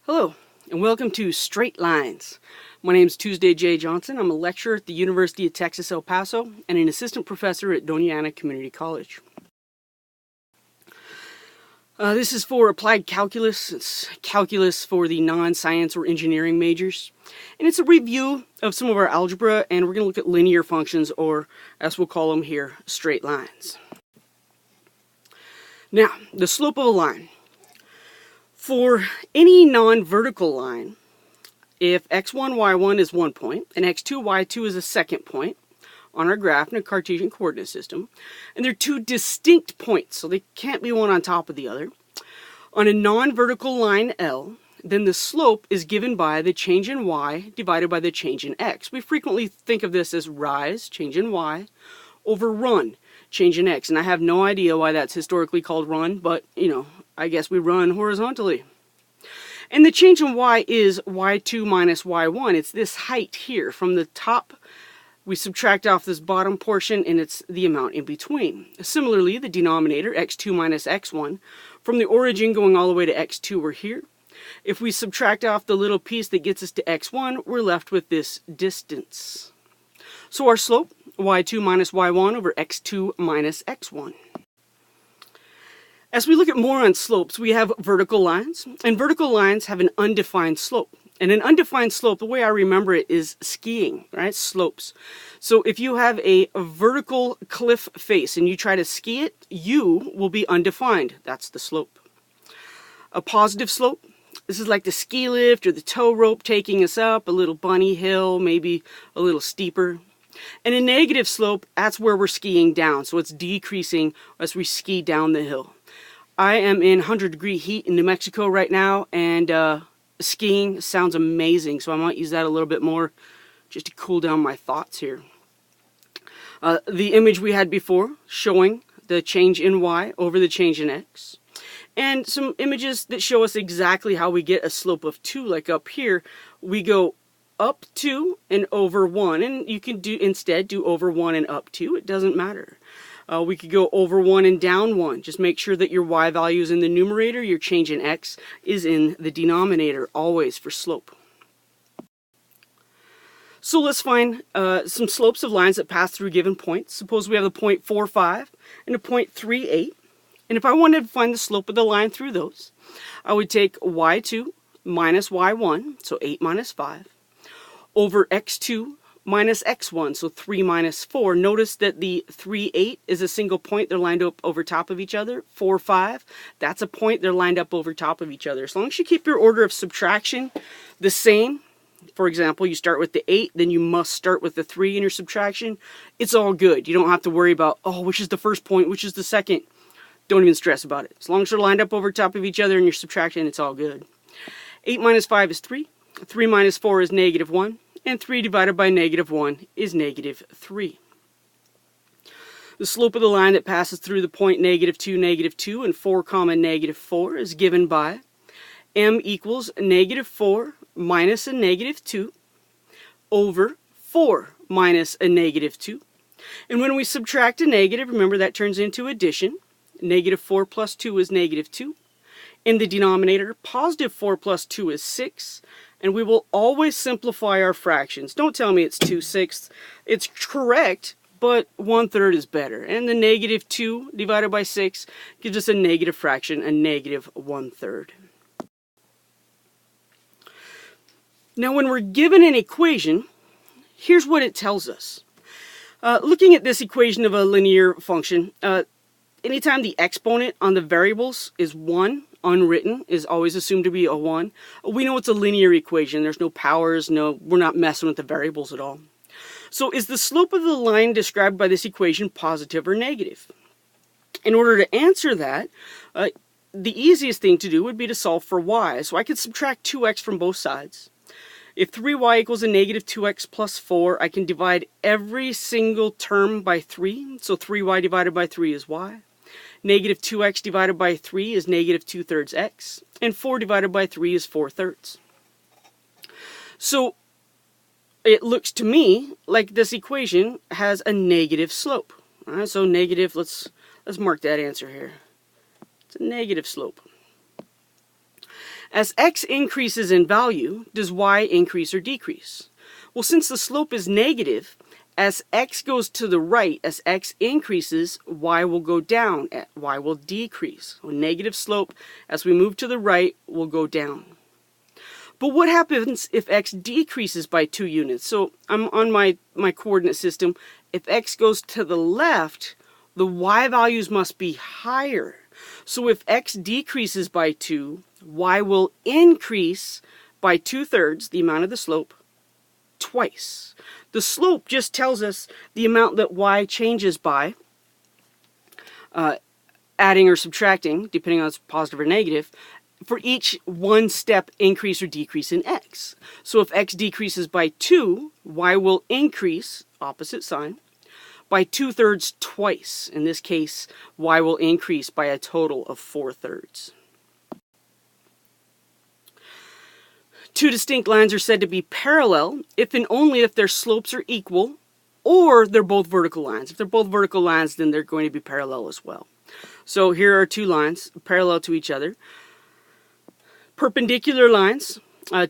Hello, and welcome to Straight Lines. My name is Tuesday J. Johnson. I'm a lecturer at the University of Texas, El Paso, and an assistant professor at Doña Ana Community College. This is for applied calculus. It's calculus for the non-science or engineering majors. And it's a review of some of our algebra, and we're going to look at linear functions, or as we'll call them here, straight lines. Now, the slope of a line. For any non-vertical line, if x1, y1 is 1 point, and x2, y2 is a second point on our graph in a Cartesian coordinate system, and they're two distinct points, so they can't be one on top of the other, on a non-vertical line L, then the slope is given by the change in y divided by the change in x. We frequently think of this as rise, change in y, over run, change in x. And I have no idea why that's historically called run, but, I guess we run horizontally. And the change in y is y2 minus y1. It's this height here. From the top, we subtract off this bottom portion, and it's the amount in between. Similarly, the denominator, x2 minus x1, from the origin going all the way to x2, we're here. If we subtract off the little piece that gets us to x1, we're left with this distance. So our slope, y2 minus y1 over x2 minus x1. As we look at more on slopes, we have vertical lines, and vertical lines have an undefined slope. And an undefined slope, the way I remember it, is skiing, right? Slopes. So if you have a vertical cliff face and you try to ski it, you will be undefined. That's the slope. A positive slope, this is like the ski lift or the tow rope taking us up, a little bunny hill, maybe a little steeper. And a negative slope, that's where we're skiing down. So it's decreasing as we ski down the hill. I am in 100-degree heat in New Mexico right now, and skiing sounds amazing, so I might use that a little bit more just to cool down my thoughts here. The image we had before showing the change in y over the change in x, and some images that show us exactly how we get a slope of 2, like up here. We go up 2 and over 1, and you can instead do over 1 and up 2. It doesn't matter. We could go over 1 and down 1. Just make sure that your y value is in the numerator, your change in x is in the denominator, always for slope. So let's find some slopes of lines that pass through given points. Suppose we have a point 4,5 and a point 3,8. And if I wanted to find the slope of the line through those, I would take y2 minus y1, so 8 minus 5, over x2 minus x1, so 3 minus 4. Notice that the 3, 8 is a single point. They're lined up over top of each other. 4, 5, that's a point. They're lined up over top of each other. As long as you keep your order of subtraction the same, for example, you start with the 8, then you must start with the 3 in your subtraction, it's all good. You don't have to worry about, which is the first point, which is the second. Don't even stress about it. As long as they're lined up over top of each other in your subtraction, it's all good. 8 minus 5 is 3. 3 minus 4 is negative 1. And 3 divided by negative 1 is negative 3. The slope of the line that passes through the point negative 2, and 4 comma negative 4 is given by m equals negative 4 minus a negative 2 over 4 minus a negative 2. And when we subtract a negative, remember that turns into addition. Negative 4 plus 2 is negative 2. In the denominator, positive 4 plus 2 is 6. And we will always simplify our fractions. Don't tell me it's 2/6. It's correct, but 1/3 is better. And the negative 2 divided by 6 gives us a negative fraction, a negative 1/3. Now when we're given an equation, here's what it tells us. Looking at this equation of a linear function, anytime the exponent on the variables is 1, unwritten, is always assumed to be a 1. We know it's a linear equation. There's no powers, we're not messing with the variables at all. So is the slope of the line described by this equation positive or negative? In order to answer that, the easiest thing to do would be to solve for y. So I could subtract 2x from both sides. If 3y equals a negative 2x plus 4, I can divide every single term by 3. So 3y divided by 3 is y. Negative 2x divided by 3 is negative 2/3 x. And 4 divided by 3 is 4/3. So it looks to me like this equation has a negative slope. All right, so negative, let's mark that answer here. It's a negative slope. As x increases in value, does y increase or decrease? Well, since the slope is negative, as x goes to the right, as x increases, y will go down, y will decrease. So negative slope, as we move to the right, will go down. But what happens if x decreases by 2 units? So I'm on my coordinate system. If x goes to the left, the y values must be higher. So if x decreases by 2, y will increase by 2/3 the amount of the slope twice. The slope just tells us the amount that y changes by, adding or subtracting, depending on if it's positive or negative, for each 1 step increase or decrease in x. So if x decreases by 2, y will increase, opposite sign, by 2/3 twice. In this case, y will increase by a total of 4/3. Two distinct lines are said to be parallel if and only if their slopes are equal or they're both vertical lines. If they're both vertical lines, then they're going to be parallel as well. So here are two lines parallel to each other. Perpendicular lines,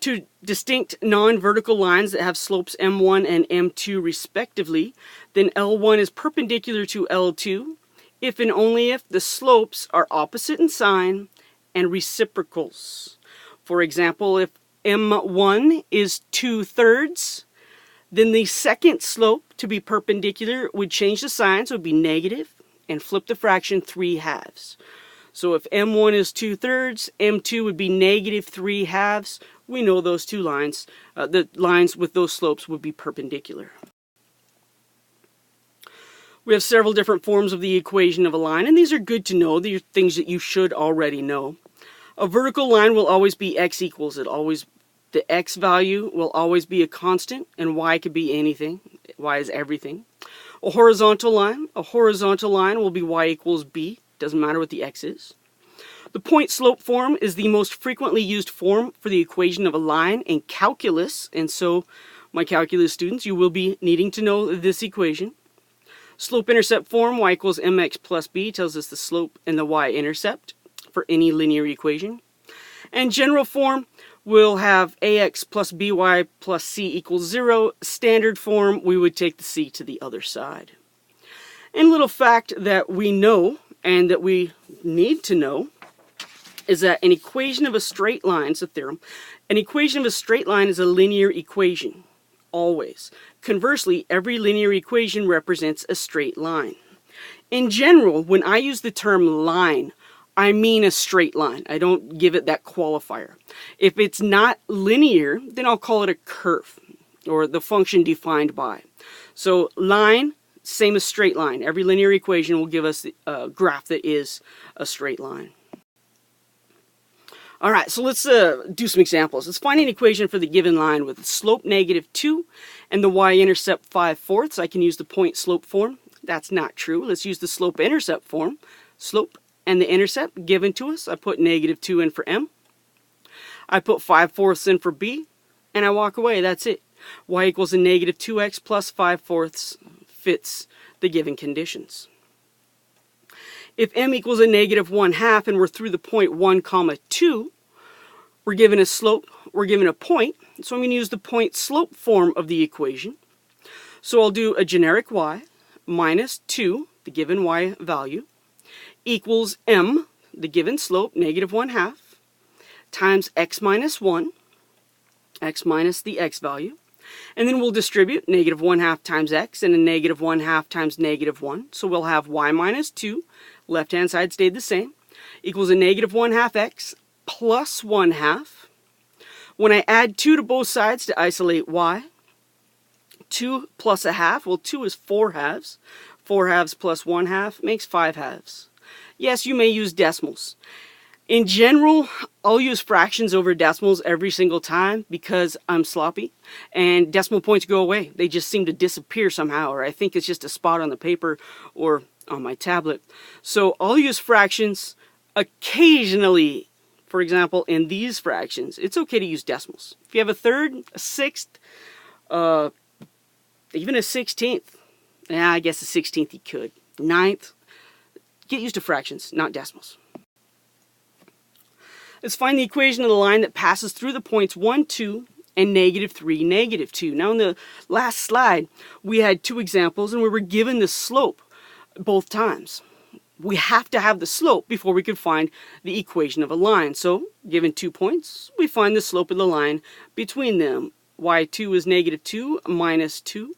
two distinct non-vertical lines that have slopes m1 and m2 respectively. Then L1 is perpendicular to L2 if and only if the slopes are opposite in sign and reciprocals. For example, if m1 is 2/3, then the second slope to be perpendicular would change the sign, so it would be negative, and flip the fraction 3/2. So if m1 is 2/3, m2 would be negative 3/2. We know those two lines, the lines with those slopes would be perpendicular. We have several different forms of the equation of a line, and these are good to know. These are things that you should already know. A vertical line will always be x equals. The x value will always be a constant, and y could be anything. Y is everything. A horizontal line will be y equals b. Doesn't matter what the x is. The point-slope form is the most frequently used form for the equation of a line in calculus, and so, my calculus students, you will be needing to know this equation. Slope-intercept form, y equals mx plus b, tells us the slope and the y-intercept for any linear equation. And general form will have ax plus by plus c equals 0. Standard form, we would take the c to the other side. And a little fact that we know and that we need to know is that an equation of a straight line, it's a theorem, an equation of a straight line is a linear equation, always. Conversely, every linear equation represents a straight line. In general, when I use the term line, I mean a straight line. I don't give it that qualifier. If it's not linear, then I'll call it a curve, or the function defined by. So line, same as straight line. Every linear equation will give us a graph that is a straight line. Alright, so let's do some examples. Let's find an equation for the given line with slope -2 and the y-intercept 5/4. I can use the point-slope form. That's not true. Let's use the slope-intercept form. Slope and the intercept given to us. I put -2 in for m. I put 5/4 in for b, and I walk away. That's it. Y equals a -2x plus 5/4 fits the given conditions. If m equals a -1/2 and we're through the point 1, 2, we're given a slope, we're given a point, so I'm going to use the point-slope form of the equation. So I'll do a generic y minus 2, the given y value, equals m, the given slope, -1/2, times x minus 1, x minus the x value, and then we'll distribute -1/2 times x and a -1/2 times -1. So we'll have y minus 2, left-hand side stayed the same, equals a -1/2 x plus 1/2. When I add 2 to both sides to isolate y, 2 plus a half, well 2 is 4/2. 4/2 plus 1/2 makes 5/2. Yes, you may use decimals. In general, I'll use fractions over decimals every single time because I'm sloppy and decimal points go away. They just seem to disappear somehow, or I think it's just a spot on the paper or on my tablet. So I'll use fractions occasionally. For example, in these fractions, it's okay to use decimals. If you have a third, a sixth, even a 16th, I guess a 16th you could. 9th, get used to fractions, not decimals. Let's find the equation of the line that passes through the points 1, 2, and -3, -2. Now in the last slide, we had two examples and we were given the slope both times. We have to have the slope before we could find the equation of a line. So, given 2 points, we find the slope of the line between them. y2 is -2 minus 2,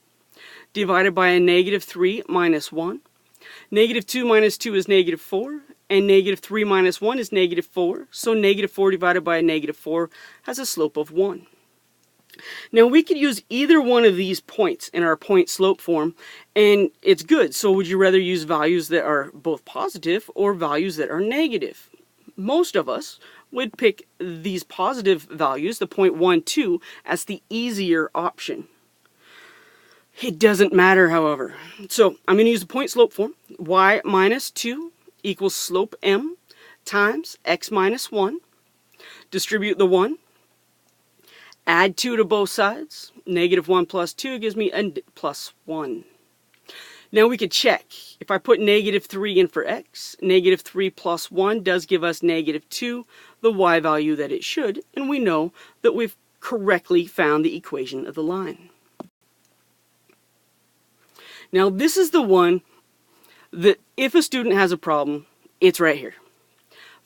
divided by a -3 minus 1. -2 minus 2 is -4, and -3 minus 1 is -4. So -4 divided by a -4 has a slope of 1. Now we could use either one of these points in our point slope form and it's good. So would you rather use values that are both positive or values that are negative? Most of us would pick these positive values, the 0.12, as the easier option. It doesn't matter, however. So I'm going to use the point slope form. Y minus 2 equals slope m times x minus 1. Distribute the 1. Add 2 to both sides. -1 plus 2 gives me a plus 1. Now we could check. If I put -3 in for x, -3 plus 1 does give us -2, the y value that it should, and we know that we've correctly found the equation of the line. Now this is the one that if a student has a problem, it's right here.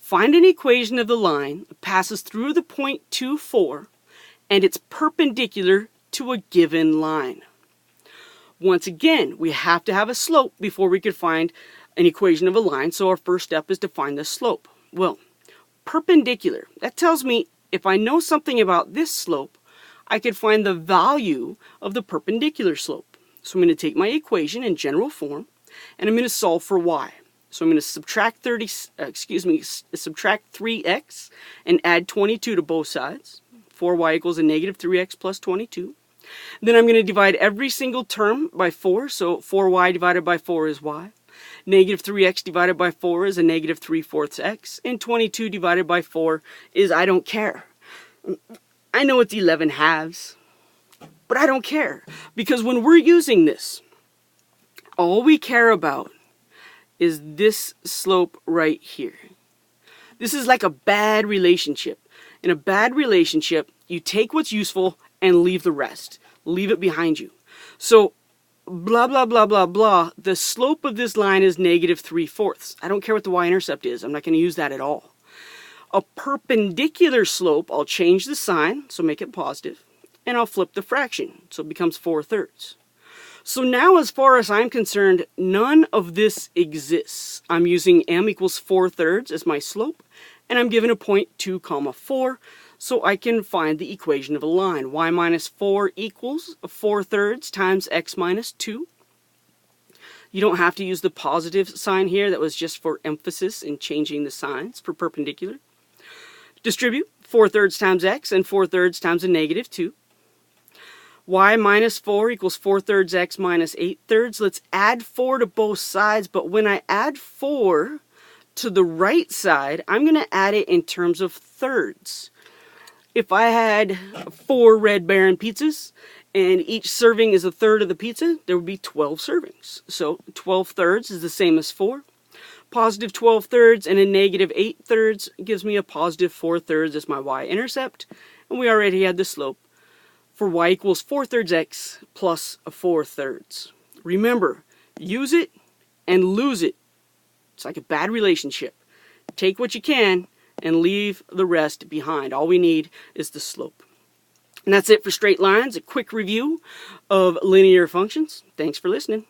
Find an equation of the line that passes through the point 2, 4, and it's perpendicular to a given line. Once again, we have to have a slope before we could find an equation of a line, so our first step is to find the slope. Well, perpendicular, that tells me if I know something about this slope, I could find the value of the perpendicular slope. So I'm going to take my equation in general form, and I'm going to solve for y. So I'm going to subtract 3x and add 22 to both sides. 4y equals a -3x plus 22. Then I'm going to divide every single term by 4, so 4y divided by 4 is y. -3x divided by 4 is a -3/4 x, and 22 divided by 4 is I don't care. I know it's 11 halves, but I don't care, because when we're using this, all we care about is this slope right here. This is like a bad relationship. In a bad relationship, you take what's useful and leave the rest. Leave it behind you. So, blah, blah, blah, blah, blah, the slope of this line is -3/4. I don't care what the y-intercept is. I'm not going to use that at all. A perpendicular slope, I'll change the sign, so make it positive, and I'll flip the fraction, so it becomes 4/3. So now, as far as I'm concerned, none of this exists. I'm using m equals 4/3 as my slope, and I'm given a point 2, 4, so I can find the equation of a line. Y minus 4 equals 4/3 times x minus 2. You don't have to use the positive sign here. That was just for emphasis in changing the signs for perpendicular. Distribute 4/3 times x and 4/3 times a -2. Y minus 4 equals 4/3 x minus 8/3. Let's add 4 to both sides, but when I add 4 to the right side, I'm going to add it in terms of thirds. If I had 4 Red Baron pizzas and each serving is a third of the pizza, there would be 12 servings. So 12/3 is the same as 4. Positive 12/3 and a -8/3 gives me a positive 4/3 as my y-intercept, and we already had the slope for y equals 4/3 x plus 4/3. Remember, use it and lose it. It's like a bad relationship. Take what you can and leave the rest behind. All we need is the slope. And that's it for straight lines, a quick review of linear functions. Thanks for listening.